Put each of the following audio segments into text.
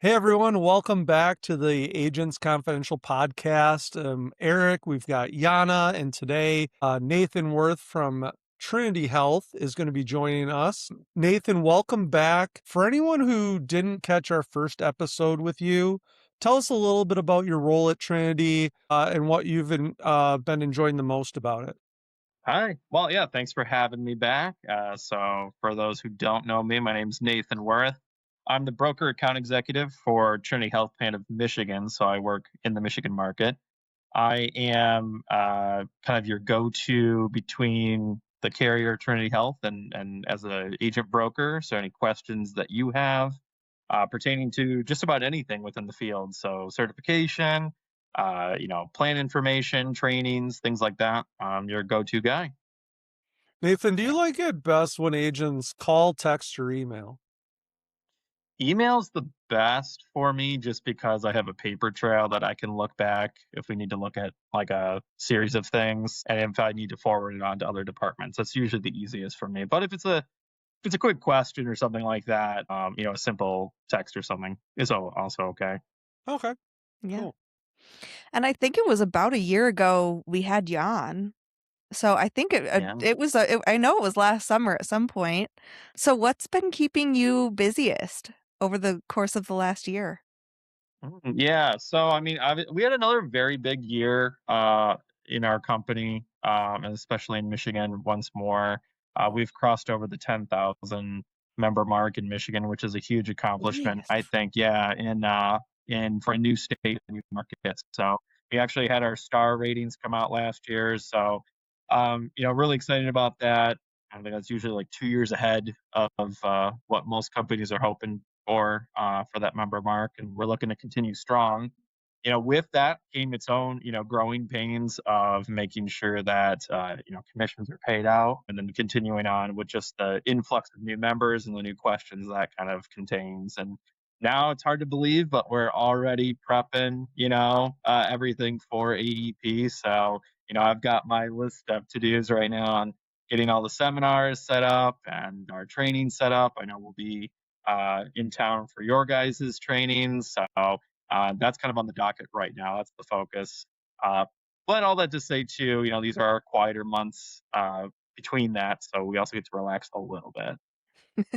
Hey everyone, welcome back to the Agents Confidential podcast. Eric, we've got Yana, and today Nathan Wirth from Trinity Health is going to be joining us. Nathan, welcome back. For anyone who didn't catch our first episode with you, tell us a little bit about your role at Trinity and what you've been enjoying the most about it. Hi. Well, yeah, thanks for having me back. So, for those who don't know me, my name's Nathan Wirth. I'm the broker account executive for Trinity Health Plan of Michigan. So, I work in the Michigan market. I am kind of your go to between the carrier Trinity Health and as an agent broker. So, any questions that you have pertaining to just about anything within the field. So, certification, plan information, trainings, things like that. I'm your go to guy. Nathan, do you like it best when agents call, text, or email? Email's the best for me just because I have a paper trail that I can look back if we need to look at like a series of things and if I need to forward it on to other departments. That's usually the easiest for me. But if it's a quick question or something like that, a simple text or something is also okay. Okay, Yeah. cool. And I think it was about a year ago we had you on. So I think Yeah. I know it was last summer at some point. So what's been keeping you busiest over the course of the last year? Yeah. So I mean, we had another very big year in our company, and especially in Michigan. Once more, we've crossed over the 10,000 member mark in Michigan, which is a huge accomplishment, I Nice. think. Yeah, in for a new state, a new market. So we actually had our star ratings come out last year. So really excited about that. I think that's usually like 2 years ahead of what most companies are hoping for that member mark, and we're looking to continue strong. With that came its own, growing pains of making sure that commissions are paid out, and then continuing on with just the influx of new members and the new questions that kind of contains. And now it's hard to believe, but we're already prepping, everything for AEP. So, I've got my list of to dos right now on getting all the seminars set up and our training set up. I know we'll be in town for your guys' training. So that's kind of on the docket right now. That's the focus. Uh, but all that to say, too, these are our quieter months between that. So we also get to relax a little bit.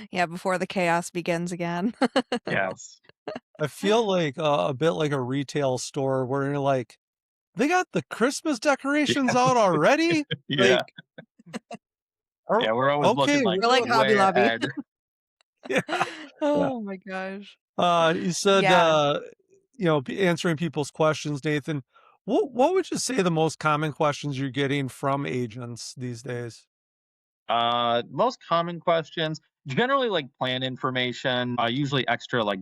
Yeah, before the chaos begins again. Yes. I feel like a bit like a retail store where you're like, they got the Christmas decorations out Yes. already? Yeah. Like, oh, Yeah. We're always okay, looking like We're like Hobby way Lobby. ahead. yeah, yeah. Oh my gosh. You said, Yeah. answering people's questions, Nathan. What would you say the most common questions you're getting from agents these days? Most common questions, generally like plan information, usually extra like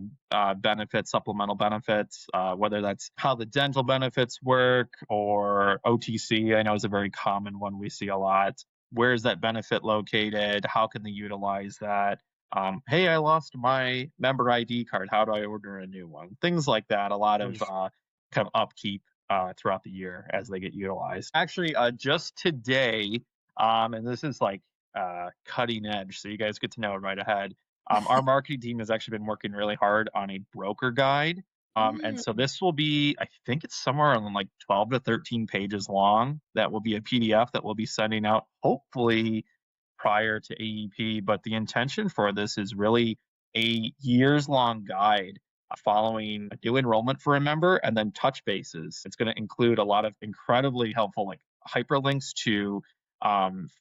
benefits, supplemental benefits, whether that's how the dental benefits work or OTC. I know is a very common one we see a lot. Where is that benefit located? How can they utilize that? Hey, I lost my member ID card. How do I order a new one? Things like that. A lot of Nice. kind of upkeep throughout the year as they get utilized. Actually, just today, and this is like cutting edge. So you guys get to know it right ahead. Our marketing team has actually been working really hard on a broker guide. And so Mm. this will be, I think it's somewhere on like 12 to 13 pages long. That will be a PDF that we'll be sending out hopefully prior to AEP. But the intention for this is really a years long guide following a new enrollment for a member and then touch bases. It's going to include a lot of incredibly helpful like hyperlinks to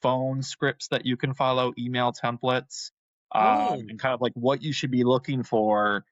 phone scripts that you can follow, email templates, Oh. and kind of like what you should be looking for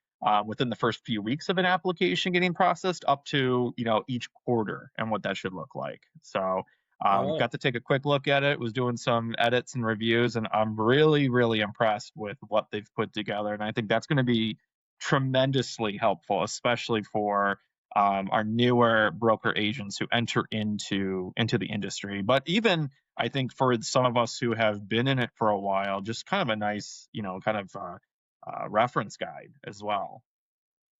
within the first few weeks of an application getting processed up to each quarter and what that should look like. So Oh, got to take a quick look at it, was doing some edits and reviews, and I'm really, really impressed with what they've put together. And I think that's going to be tremendously helpful, especially for our newer broker agents who enter into the industry. But even I think for some of us who have been in it for a while, just kind of a nice, kind of reference guide as well.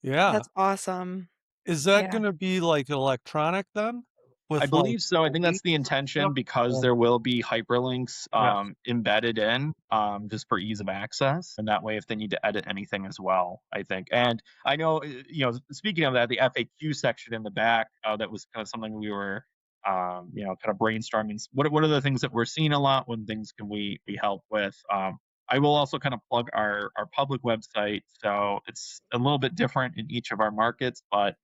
yeah. That's awesome. Is that Yeah. gonna be like electronic then? I with like believe so. I think that's the intention because Yeah. there will be hyperlinks Yeah. embedded in just for ease of access. And that way, if they need to edit anything as well, I think. And I know, speaking of that, the FAQ section in the back, that was kind of something we were, kind of brainstorming. What are the things that we're seeing a lot? What things can we help with? I will also kind of plug our public website. So it's a little bit different in each of our markets, but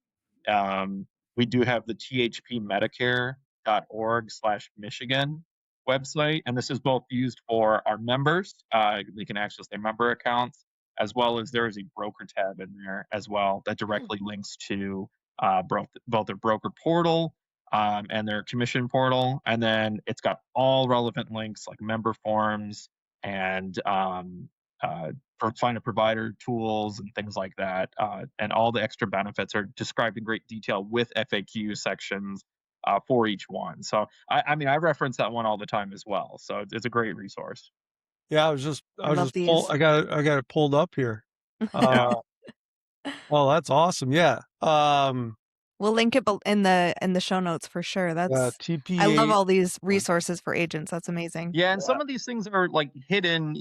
um, we do have the thpmedicare.org/Michigan website, and this is both used for our members. They can access their member accounts, as well as there is a broker tab in there as well that directly links to both their broker portal and their commission portal. And then it's got all relevant links like member forms and uh, for find a provider tools and things like that. And all the extra benefits are described in great detail with FAQ sections for each one. So I mean, I reference that one all the time as well. So it's a great resource. Yeah, I I was love just pull these. I got it pulled up here. Yeah. Uh, well, that's awesome. Yeah. We'll link it in the show notes for sure. I love TPA. all these resources for agents. That's amazing. Yeah, and some of these things are like hidden,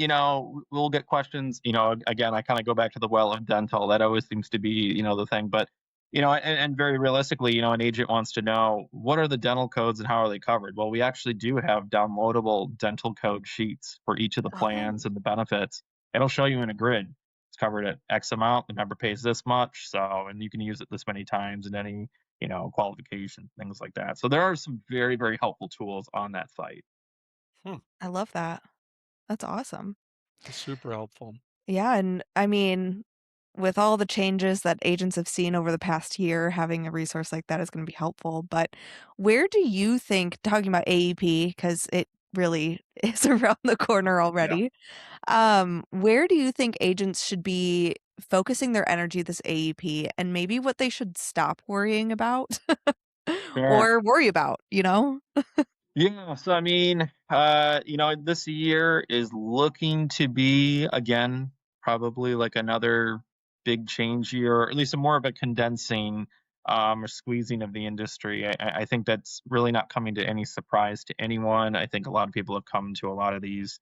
we'll get questions, again, I kind of go back to the well of dental. That always seems to be, the thing. But, and very realistically, an agent wants to know what are the dental codes and how are they covered? Well, we actually do have downloadable dental code sheets for each of the Oh, plans and the benefits. It'll show you in a grid. It's covered at X amount, the member pays this much. So, and you can use it this many times in any, qualification, things like that. So there are some very, very helpful tools on that site. Hmm, I love that. That's awesome. that's super helpful. Yeah, and I mean, with all the changes that agents have seen over the past year, having a resource like that is going to be helpful. But where do you think, talking about AEP, because it really is around the corner Yeah. already, where do you think agents should be focusing their energy this AEP and maybe what they should stop worrying about Sure. or worry about, you know? Yeah, so I mean, this year is looking to be again probably like another big change year, or at least a more of a condensing or squeezing of the industry. I think that's really not coming to any surprise to anyone. I think a lot of people have come to a lot of these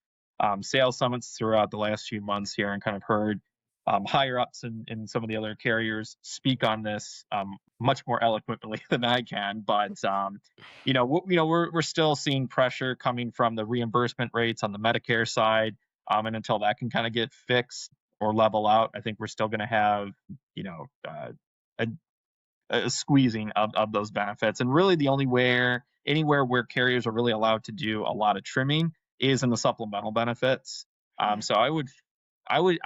sales summits throughout the last few months here and kind of heard higher ups and some of the other carriers speak on this much more eloquently than I can, but we're still seeing pressure coming from the reimbursement rates on the Medicare side, and until that can kind of get fixed or level out, I think we're still going to have a, a squeezing of those benefits. And really, the only where anywhere where carriers are really allowed to do a lot of trimming is in the supplemental benefits. So I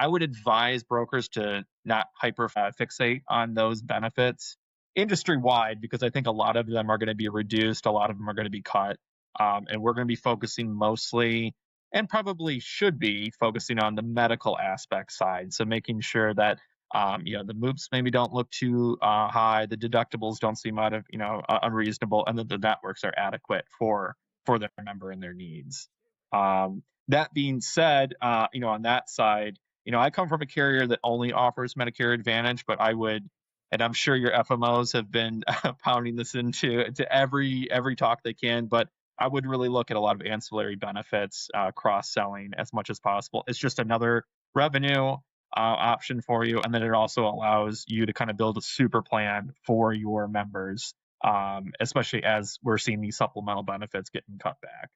would advise brokers to not hyper fixate on those benefits industry wide, because I think a lot of them are going to be reduced, a lot of them are going to be cut, and we're going to be focusing mostly, and probably should be focusing on the medical aspect side. So making sure that the MOOPs maybe don't look too high, the deductibles don't seem out of unreasonable, and that the networks are adequate for their member and their needs. That being said, on that side, I come from a carrier that only offers Medicare Advantage, but I would, and I'm sure your FMOs have been pounding this into every talk they can, but I would really look at a lot of ancillary benefits, cross selling as much as possible. It's just another revenue option for you, and then it also allows you to kind of build a super plan for your members, especially as we're seeing these supplemental benefits getting cut back.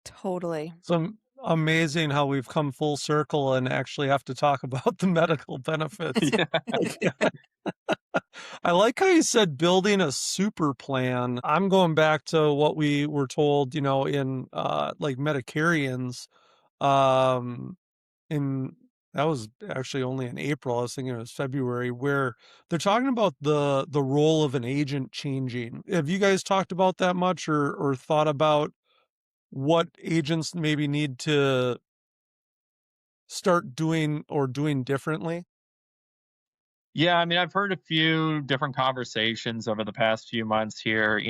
Totally. Some amazing how we've come full circle and actually have to talk about the medical benefits. Yeah. Like, I like how you said building a super plan. I'm going back to what we were told, in like Medicarians. Um, in that was actually only in April. I was thinking it was February, where they're talking about the role of an agent changing. Have you guys talked about that much or thought about what agents maybe need to start doing or doing differently? Yeah, I mean, I've heard a few different conversations over the past few months here.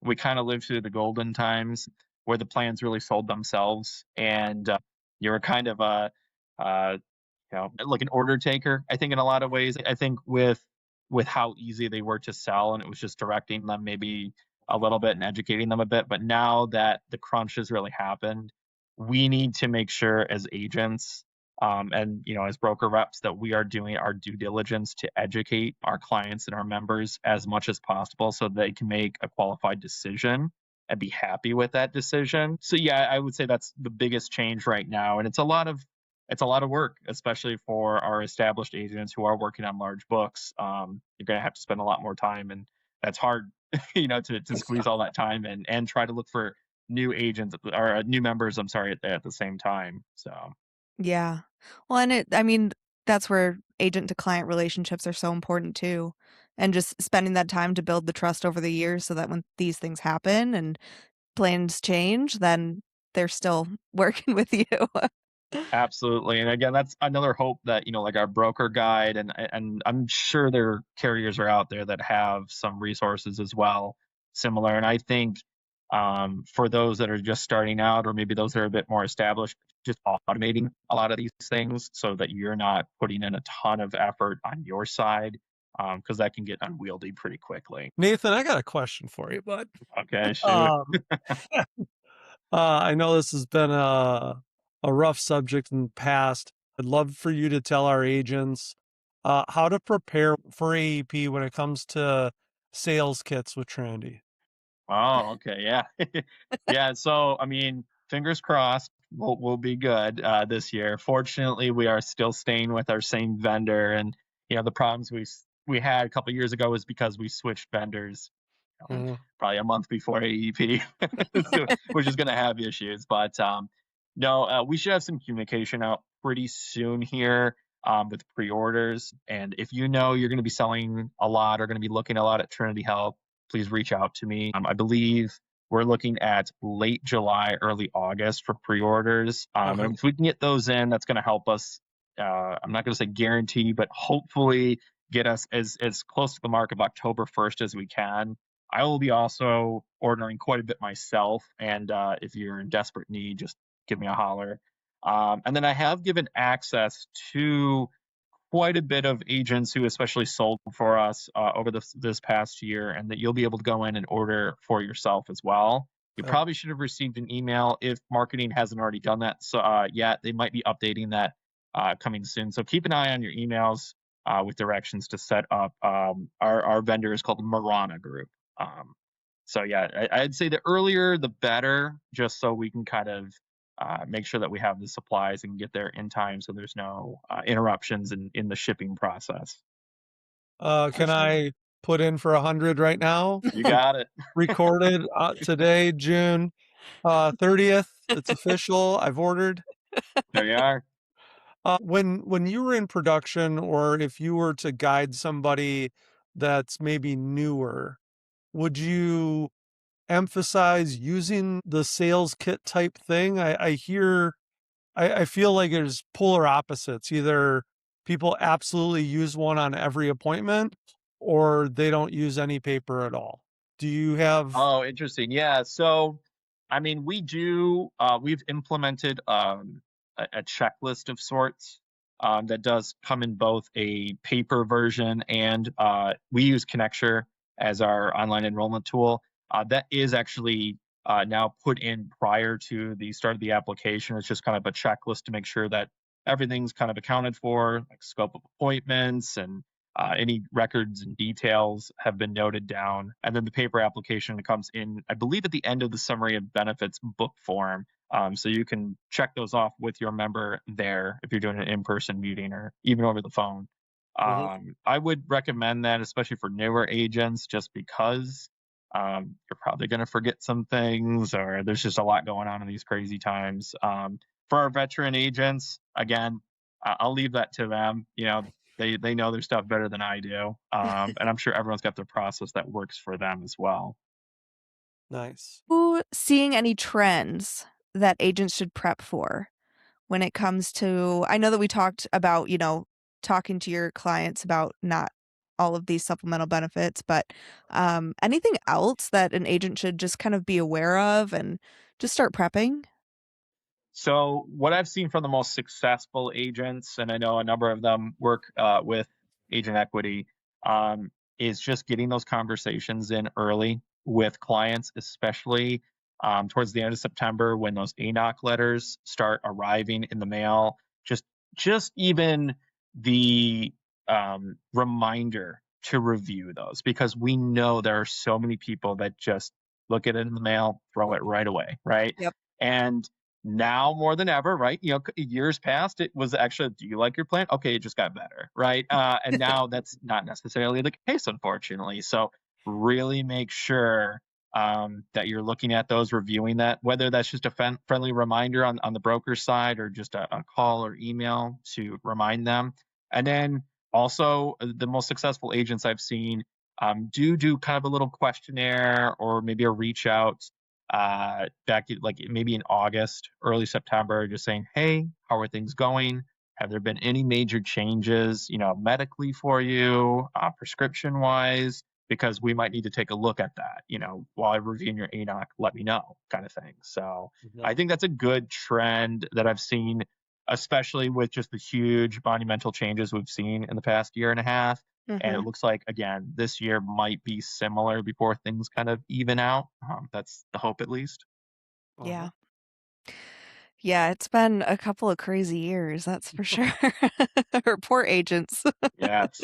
We kind of lived through the golden times where the plans really sold themselves, and you were kind of like an order taker. I think in a lot of ways, I think with with how easy they were to sell, and it was just directing them maybe a little bit and educating them a bit. But now that the crunch has really happened, we need to make sure as agents, and as broker reps, that we are doing our due diligence to educate our clients and our members as much as possible so they can make a qualified decision and be happy with that decision. So yeah, I would say that's the biggest change right now, and it's a lot of work, especially for our established agents who are working on large books. You're going to have to spend a lot more time, and that's hard, to squeeze all that time and try to look for new agents or new members. I'm sorry, at the same time. So Yeah. Well, and I mean, that's where agent to client relationships are so important too. And just spending that time to build the trust over the years so that when these things happen and plans change, then they're still working with you. absolutely, and again, that's another hope that like our broker guide, and I'm sure there carriers are out there that have some resources as well, similar. And I think for those that are just starting out, or maybe those that are a bit more established, just automating a lot of these things so that you're not putting in a ton of effort on your side, because that can get unwieldy pretty quickly. Nathan, I got a question for you, bud. Okay, shoot. Um, I know this has been a rough subject in the past. I'd love for you to tell our agents how to prepare for AEP when it comes to sales kits with Trinity. Oh, okay, yeah. Yeah, so, I mean, fingers crossed, we'll be good, this year. Fortunately, we are still staying with our same vendor, and, the problems we had a couple years ago was because we switched vendors, Mhm. probably a month before AEP, so we're just gonna have issues. But, no, we should have some communication out pretty soon here, with pre-orders. And if you're gonna be selling a lot or gonna be looking a lot at Trinity Health, please reach out to me. I believe we're looking at late July, early August for pre-orders. Uh-huh. And if we can get those in, that's gonna help us, I'm not gonna say guarantee, but hopefully get us as close to the mark of October 1st as we can. I will be also ordering quite a bit myself, and if you're in desperate need, just give me a holler. And then I have given access to quite a bit of agents who especially sold for us over this past year, and that you'll be able to go in and order for yourself as well. You Okay. probably should have received an email if marketing hasn't already done that. So yet they might be updating that coming soon. So keep an eye on your emails with directions to set up. Our vendor is called Marana Group. Um, so yeah, I'd say the earlier the better, just so we can kind of make sure that we have the supplies and get there in time, so there's no interruptions in the shipping process. For Can sure. I put in for 100 right now? You got it. Recorded today, June 30th. It's official. I've ordered. There you are. When you were in production, or if you were to guide somebody that's maybe newer, would you emphasize using the sales kit type thing? I feel like there's polar opposites. Either people absolutely use one on every appointment, or they don't use any paper at all. Do you have Oh, interesting. Yeah. So, I mean, we've implemented a checklist of sorts that does come in both a paper version, and we use Connecture as our online enrollment tool. That is actually now put in prior to the start of the application. It's just kind of a checklist to make sure that everything's kind of accounted for, like scope of appointments and any records and details have been noted down. And then the paper application comes in, I believe, at the end of the summary of benefits book form. So you can check those off with your member there if you're doing an in-person meeting or even over the phone. Mhm. I would recommend that, especially for newer agents, just because you're probably going to forget some things, or there's just a lot going on in these crazy times. For our veteran agents, again, I'll leave that to them. They know their stuff better than I do, and I'm sure everyone's got their process that works for them as well. Nice? You seeing any trends that agents should prep for when it comes to I know that we talked about, talking to your clients about not all of these supplemental benefits, but anything else that an agent should just kind of be aware of and just start prepping? So, what I've seen from the most successful agents, and I know a number of them work with Agent Equity, is just getting those conversations in early with clients, especially towards the end of September when those ANOC letters start arriving in the mail. Just even the reminder to review those, because we know there are so many people that just look at it in the mail, throw it right away, right? Yep. And now more than ever, right? Years past, it was actually, do you like your plan? Okay, it just got better, right? And now that's not necessarily the case, unfortunately. So really make sure that you're looking at those, reviewing that, whether that's just a friendly reminder on the broker's side or just a call or email to remind them. And then also, the most successful agents I've seen do kind of a little questionnaire or maybe a reach out back like maybe in August, early September, just saying, hey, how are things going? Have there been any major changes, medically for you, prescription wise? Because we might need to take a look at that, while I'm reviewing your ANOC, let me know, kind of thing. So Yeah. I think that's a good trend that I've seen, especially with just the huge monumental changes we've seen in the past year and a half. And it Mm-hmm. looks like, again, this year might be similar before things kind of even out. That's the hope, at least. Uh-huh. Yeah. Yeah, it's been a couple of crazy years, that's for sure. Or poor agents. Yes.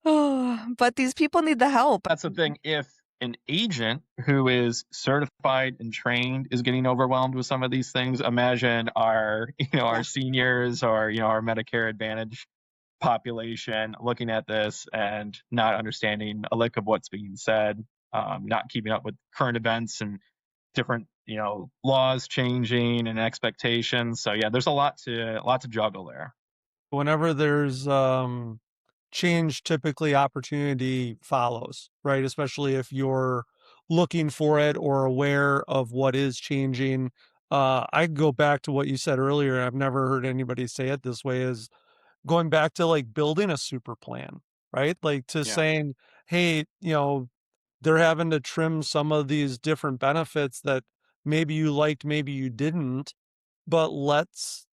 Oh, but these people need the help. That's the thing. If an agent who is certified and trained is getting overwhelmed with some of these things, imagine our, our Yeah. seniors or, our Medicare Advantage population looking at this and not understanding a lick of what's being said, not keeping up with current events and different, laws changing and expectations. So yeah, there's a lot to juggle there. Whenever there's change, typically opportunity follows, right? Especially if you're looking for it or aware of what is changing. I go back to what you said earlier. I've never heard anybody say it this way, is going back to like building a super plan, right? Like to Yeah. saying, hey, they're having to trim some of these different benefits that maybe you liked, maybe you didn't, but let's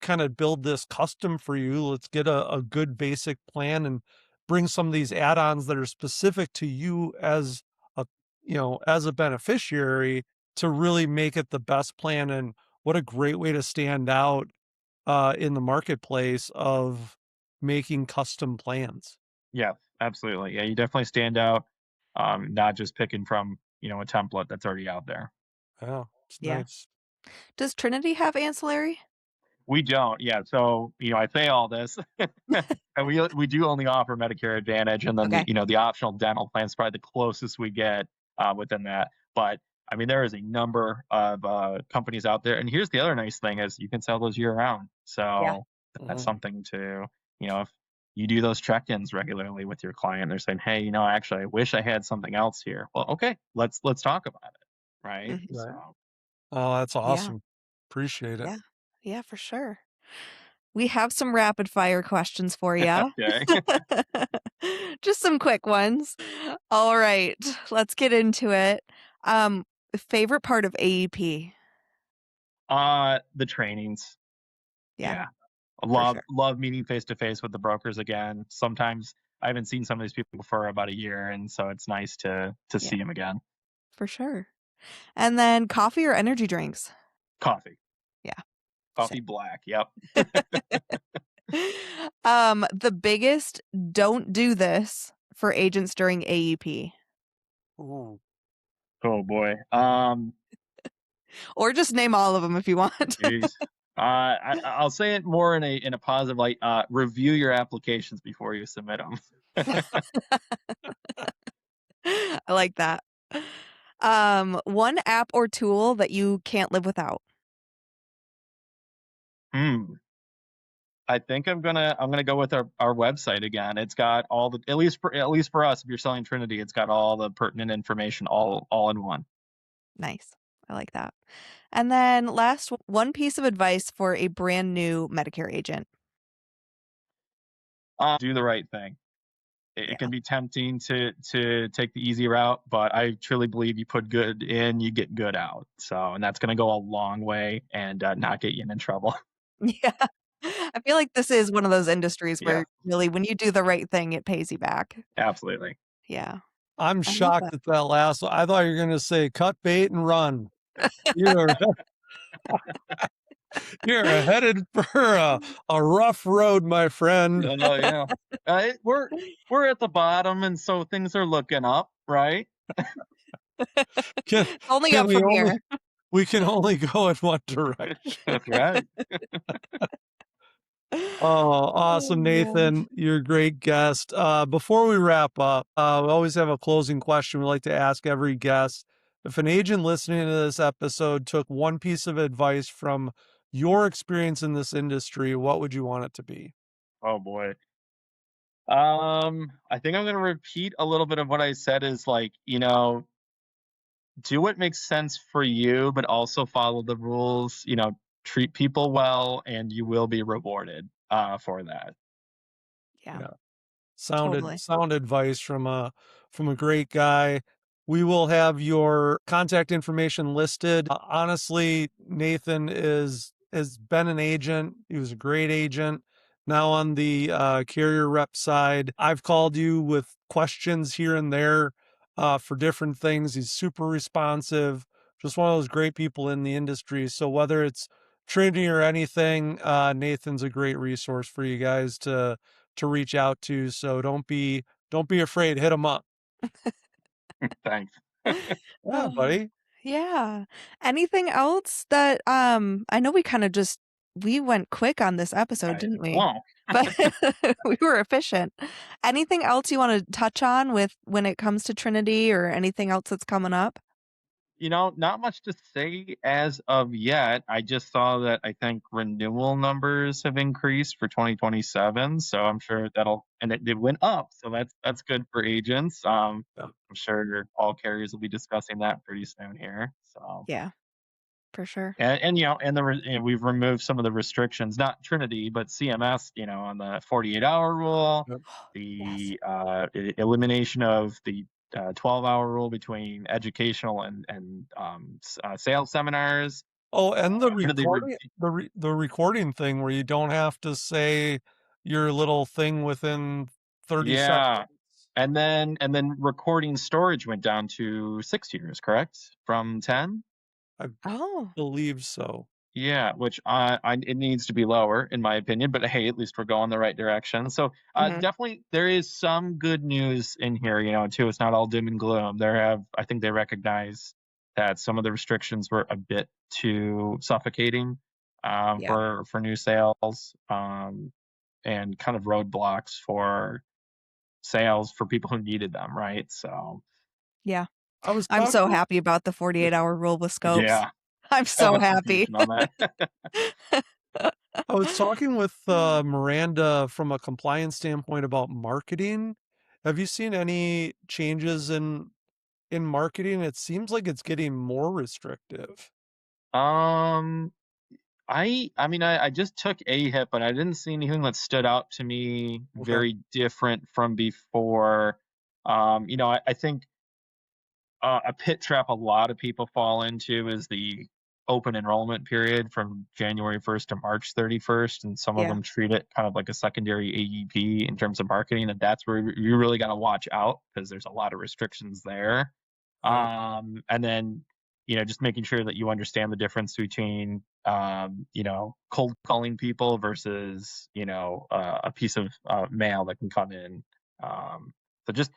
kind of build this custom for you. Let's get a good basic plan and bring some of these add-ons that are specific to you a as a beneficiary to really make it the best plan. And what a great way to stand out in the marketplace of making custom plans. Yeah, absolutely. Yeah, you definitely stand out. Not just picking from, a template that's already out there. Yeah, it's Yeah. nice. Does Trinity have ancillary? We don't. Yeah. So, I say all this, and we do only offer Medicare Advantage, and then Okay. the optional dental plan is probably the closest we get within that. But I mean, there is a number of companies out there, and here's the other nice thing: is you can sell those year round. Yeah. So that's Mhm. something to, if you do those check-ins regularly with your client, they're saying, hey, actually, I wish I had something else here. Well, okay, let's talk about it, right? Mhm. So Right. Oh, that's Yeah. awesome. Appreciate it. Yeah. Yeah, for sure. We have some rapid fire questions for you. okay. Just some quick ones. All right, let's get into it. Um, Favorite part of AEP? The trainings. Yeah, Yeah. for Love sure. love meeting face to face with the brokers again. Sometimes I haven't seen some of these people for about a year, and so it's nice to Yeah, see them again. for sure. And then coffee or energy drinks? Coffee. Yeah, same. Coffee black. Yep. The biggest don't do this for agents during AEP, Ooh. Oh boy. or just name all of them if you want. Geez. I'll say it more in a positive light. Review your applications before you submit them. I like that. One app or tool that you can't live without. Hmm. I think I'm gonna go with our website again. It's got all the, at least for us, if you're selling Trinity, it's got all the pertinent information all in one. Nice. I like that. And then last one piece of advice for a brand new Medicare agent. Do the right thing. It Yeah. can be tempting to take the easy route, but I truly believe you put good in, you get good out. So, and that's going to go a long way and not get you in trouble. Yeah. I feel like this is one of those industries Yeah, where really when you do the right thing, it pays you back. absolutely. Yeah, I'm I love shocked that. at that last one. I thought you were gonna say cut bait and run. You're you're headed for a rough road, my friend. Oh yeah. We're at the bottom, and so things are looking up, right? Can Only can up we from only here. we can only go in one direction. That's right. Oh, Oh, awesome, man. Nathan. You're a great guest. Before we wrap up, we always have a closing question we like to ask every guest. If an agent listening to this episode took one piece of advice from your experience in this industry, what would you want it to be? Oh boy. I think I'm gonna repeat a little bit of what I said is like, do what makes sense for you, but also follow the rules, treat people well, and you will be rewarded for that. Yeah, Yeah. totally. Sound advice from a great guy. We will have your contact information listed. Honestly, Nathan is has been an agent. He was a great agent. Now on the carrier rep side, I've called you with questions here and there for different things. He's super responsive. Just one of those great people in the industry. So whether it's Trinity or anything, Nathan's a great resource for you guys to reach out to. So don't be afraid. Hit them up. Thanks. Yeah, Oh, buddy. yeah. Anything else that I know we kind of just we went quick on this episode, I didn't we? won't. But we were efficient. Anything else you want to touch on with when it comes to Trinity or anything else that's coming up? Not much to say as of yet. I just saw that I think renewal numbers have increased for 2027, so I'm sure and it went up, so that's good for agents. Yeah. I'm sure all carriers will be discussing that pretty soon here. So, Yeah, for sure. we've removed some of the restrictions, not Trinity, but CMS, on the 48-hour rule, Yep. Yes. the elimination of the 12-hour rule between educational and sales seminars. Oh, and the Rid of the recording the recording thing where you don't have to say your little thing within 30 Yeah, seconds. and then recording storage went down to 6 years, correct? From 10? I Oh. believe so. Yeah, which it needs to be lower in my opinion, but hey, at least we're going the right direction. So Hmm. definitely there is some good news in here, too. It's not all doom and gloom. I think they recognize that some of the restrictions were a bit too suffocating Yeah. for new sales and kind of roadblocks for sales for people who needed them, right? So Yeah. I was I'm so talking happy about the 48-hour rule with scopes. yeah, I'm I have so a happy. solution on that. I was talking with Miranda from a compliance standpoint about marketing. Have you seen any changes in marketing? It seems like it's getting more restrictive. um I just took AHIP, but I didn't see anything that stood out to me Okay. very different from before. I think a pit trap a lot of people fall into is the open enrollment period from January 1st to March 31st, and some of Yeah. them treat it kind of like a secondary AEP in terms of marketing, and that's where you really got to watch out because there's a lot of restrictions there. Right. And then just making sure that you understand the difference between cold calling people versus a piece of mail that can come in. So just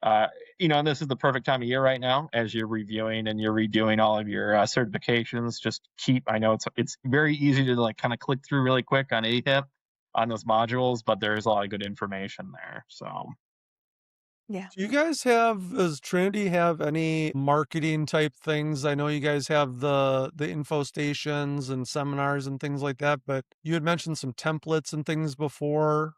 uh, and this is the perfect time of year right now as you're reviewing and you're redoing all of your certifications. Just I know it's very easy to like kind of click through really quick on AHIP on those modules, but there's a lot of good information there. So Yeah. Do you guys does Trinity have any marketing type things? I know you guys have the info stations and seminars and things like that, but you had mentioned some templates and things before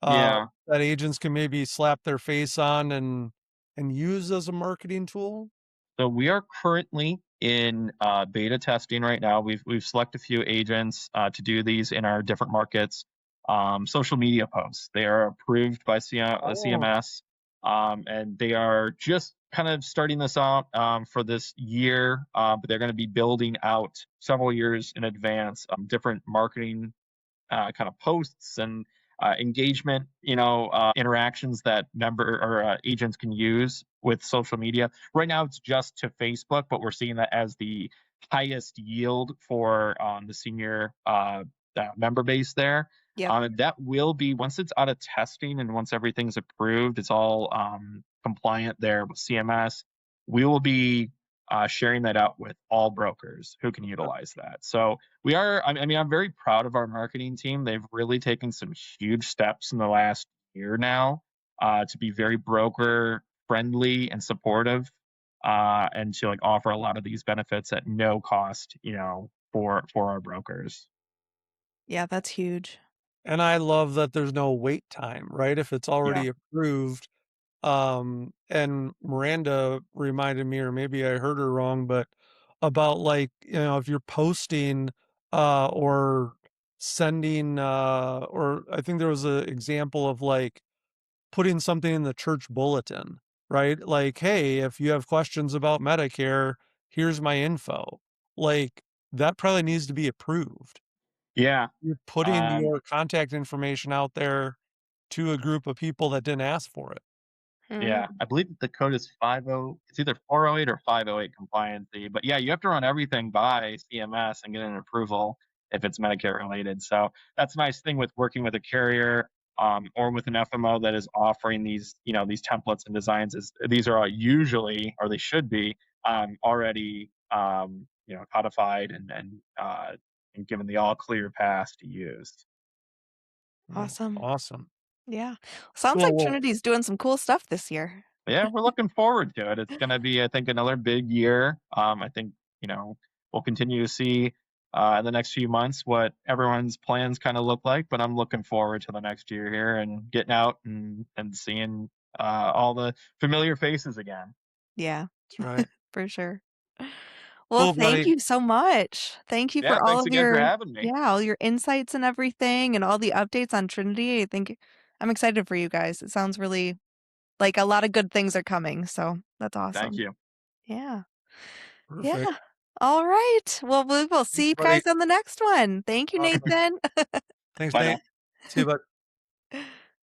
yeah, that agents can maybe slap their face on and use as a marketing tool. so we are currently in beta testing right now. We've selected a few agents to do these in our different markets. Social media posts, they are approved by Oh, CMS, and they are just kind of starting this out for this year, but they're going to be building out several years in advance different marketing kind of posts and engagement, interactions that member or agents can use with social media. Right now, it's just to Facebook, but we're seeing that as the highest yield for the senior member base there. Yep. That will be once it's out of testing and once everything's approved, it's all compliant there with CMS. We will be sharing that out with all brokers who can utilize that. So we are. I mean, I'm very proud of our marketing team. They've really taken some huge steps in the last year now to be very broker friendly and supportive, and to like offer a lot of these benefits at no cost, for our brokers. Yeah, that's huge. And I love that there's no wait time, right? If it's Yeah. already approved, and Miranda reminded me, or maybe I heard her wrong, but about like, if you're posting, or sending, or I think there was an example of like putting something in the church bulletin, right? Like, hey, if you have questions about Medicare, here's my info. Like, that probably needs to be approved. Yeah. You're putting Um, your contact information out there to a group of people that didn't ask for it. Yeah, Mhm. I believe the code is 50, it's either 408 or 508 compliancy. But yeah, you have to run everything by CMS and get an approval if it's Medicare related. So that's a nice thing with working with a carrier or with an FMO that is offering these templates and designs is these are usually, or they should be, already codified and given the all clear pass to use. Oh, Awesome. awesome. Yeah. Sounds Cool. like Well, Trinity's doing some cool stuff this year. Yeah, we're looking forward to it. It's going to be, I think, another big year. I think, we'll continue to see in the next few months what everyone's plans kind of look like, but I'm looking forward to the next year here and getting out and seeing all the familiar faces again. Yeah, that's right. for sure. Well, Cool, thank buddy. you so much. Thank you Yeah, for all thanks of again for your having me. yeah, all your insights and everything and all the updates on Trinity. I think I'm excited for you guys. It sounds really like a lot of good things are coming, so that's Thank awesome. you. Yeah. Yeah. Perfect. All right. Well, we will Thanks, see you buddy. guys on the next one. Thank you, Awesome. Nathan. Thanks, Bye now. Nate. See you, bud.